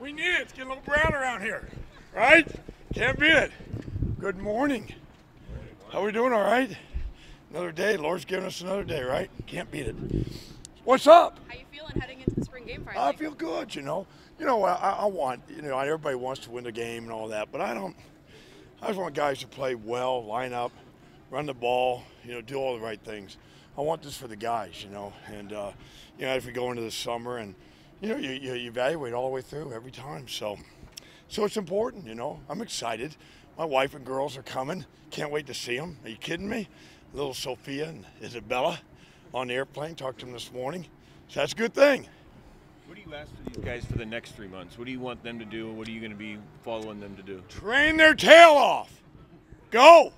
We need it. It's getting a little brown around here, right? Can't beat it. Good morning. How we doing? All right? Another day. Lord's giving us another day, right? Can't beat it. What's up? How you feeling heading into the spring game finally? I feel good, you know. I want, everybody wants to win the game and all that, but I don't. I just want guys to play well, line up, run the ball, do all the right things. I want this for the guys, and as we go into the summer and you evaluate all the way through every time. So it's important, I'm excited. My wife and girls are coming. Can't wait to see them. Are you kidding me? Little Sophia and Isabella on the airplane. Talked to them this morning. So that's a good thing. What do you ask for these guys for the next 3 months? What do you want them to do? What are you going to be following them to do? Train their tail off. Go.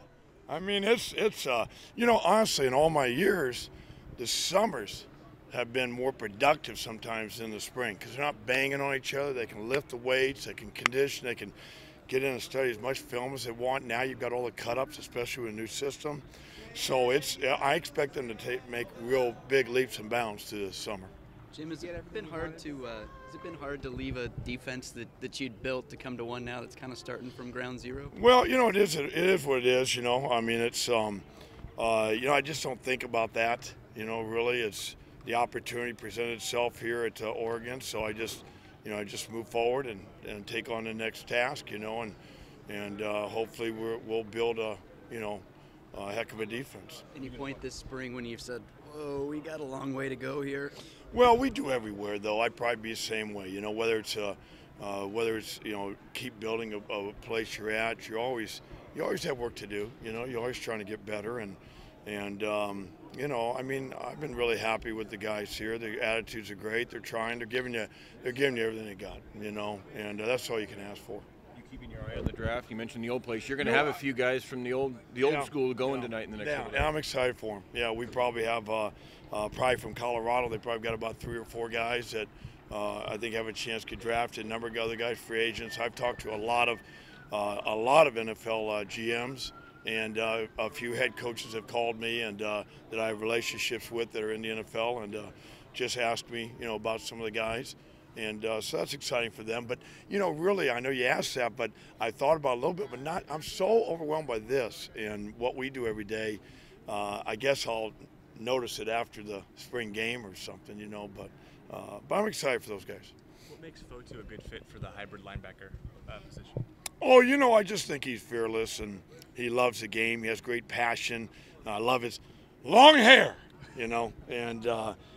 I mean, it's honestly, in all my years, the summers have been more productive sometimes than the spring because they're not banging on each other. They can lift the weights. They can condition. They can get in and study as much film as they want. Now you've got all the cut-ups, especially with a new system. So I expect them to make real big leaps and bounds through this summer. Jim, has it been hard to leave a defense that you'd built to come to one now that's kind of starting from ground zero? Well, it is what it is. I mean, it's I just don't think about that. Really, it's the opportunity presented itself here at Oregon. So I just move forward and take on the next task. And hopefully we'll build a heck of a defense. Any point this spring when you've said, "Whoa, we got a long way to go here"? Well, we do everywhere, though. I'd probably be the same way. Whether it's keep building a place you're at. You always have work to do. You're always trying to get better, and I mean, I've been really happy with the guys here. The attitudes are great. They're trying. They're giving you everything they got. And that's all you can ask for. You keeping your eye on the draft? You mentioned the old place. You're going to have a few guys from the old school going tonight in the next. Yeah, I'm excited for them. Yeah, we probably have probably from Colorado. They probably got about 3 or 4 guys that I think have a chance to get drafted. A number of other guys, free agents. I've talked to a lot of NFL GMs. And a few head coaches have called me and that I have relationships with that are in the NFL and just asked me, about some of the guys. And so that's exciting for them. But, really, I know you asked that, but I thought about it a little bit, but not. I'm so overwhelmed by this and what we do every day. I guess I'll notice it after the spring game or something, but I'm excited for those guys. What makes Fotu a good fit for the hybrid linebacker position? Oh, I just think he's fearless and he loves the game. He has great passion. I love his long hair, and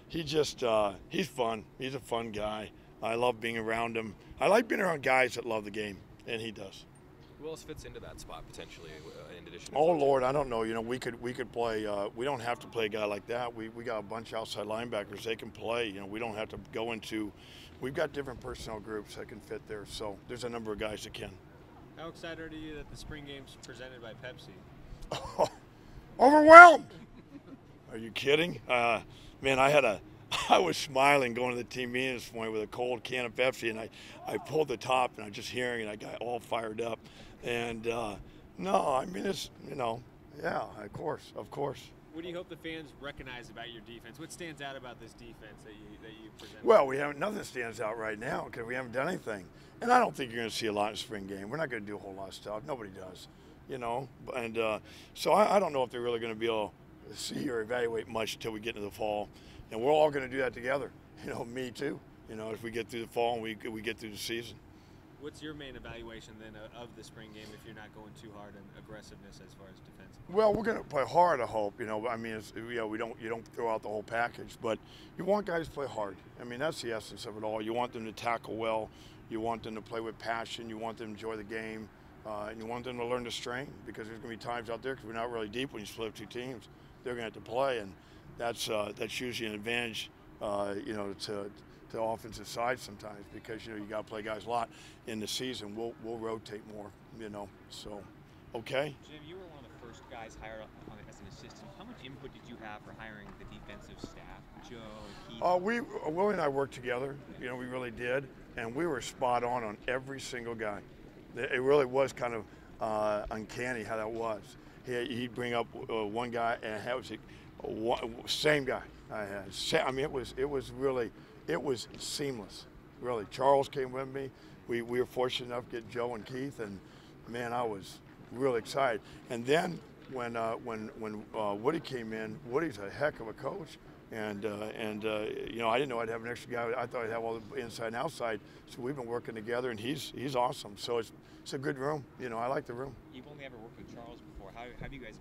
he's fun. He's a fun guy. I love being around him. I like being around guys that love the game, and he does. Who else fits into that spot potentially in addition to Oh, Lord, I don't know. We could play. We don't have to play a guy like that. We got a bunch of outside linebackers. They can play. We don't have to go into. We've got different personnel groups that can fit there. So there's a number of guys that can. How excited are you that the spring game's presented by Pepsi? Oh, overwhelmed. Are you kidding? Man, I was smiling going to the team meeting this morning with a cold can of Pepsi, and I pulled the top, and I was just hearing it. I got all fired up. And, no, I mean, it's, yeah, of course. What do you hope the fans recognize about your defense? What stands out about this defense that you present? Well, nothing stands out right now because we haven't done anything. And I don't think you're going to see a lot in the spring game. We're not going to do a whole lot of stuff. Nobody does, And so I don't know if they're really going to be able to see or evaluate much until we get into the fall. And we're all going to do that together. Me too. As we get through the fall and we get through the season. What's your main evaluation then of the spring game if you're not going too hard in aggressiveness as far as defense? Well, we're going to play hard, I hope. I mean, you don't throw out the whole package, but you want guys to play hard. I mean, that's the essence of it all. You want them to tackle well. You want them to play with passion. You want them to enjoy the game. And you want them to learn to strain because there's going to be times out there because we're not really deep when you split up 2 teams. They're going to have to play, and that's usually an advantage, to the offensive side sometimes because you got to play guys a lot in the season. We'll rotate more, So, okay. Jim, you were one of the first guys hired as an assistant. How much input did you have for hiring the defensive staff, Joe, Keith? Willie and I worked together. We really did, and we were spot on every single guy. It really was kind of uncanny how that was. He'd bring up one guy, and it was same guy I had. I mean, it was seamless. really. Charles came with me. We were fortunate enough to get Joe and Keith, and man, I was really excited. And then when Woody came in, Woody's a heck of a coach. And you know, I didn't know I'd have an extra guy. I thought I'd have all the inside and outside. So we've been working together, and he's awesome. So it's a good room. You know, I like the room. You've only ever worked with Charles before. How have you guys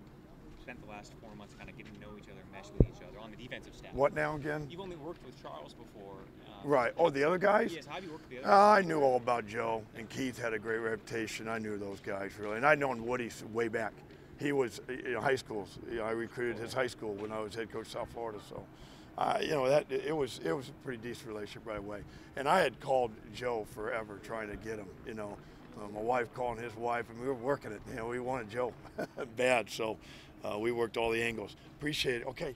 spent the last 4 months kind of getting to know each other, mesh with each other on the defensive staff? What now again? You've only worked with Charles before. Right. Oh, the other guys? Yes. How have you worked with the other guys? I knew all about Joe, and Keith had a great reputation. I knew those guys really, and I'd known Woody way back. He was, you know, high schools. You know, I recruited his high school when I was head coach of South Florida. So, you know, that it was a pretty decent relationship right away. And I had called Joe forever trying to get him. You know, my wife calling his wife, and we were working it. You know, we wanted Joe bad, so we worked all the angles. Appreciate it. Okay.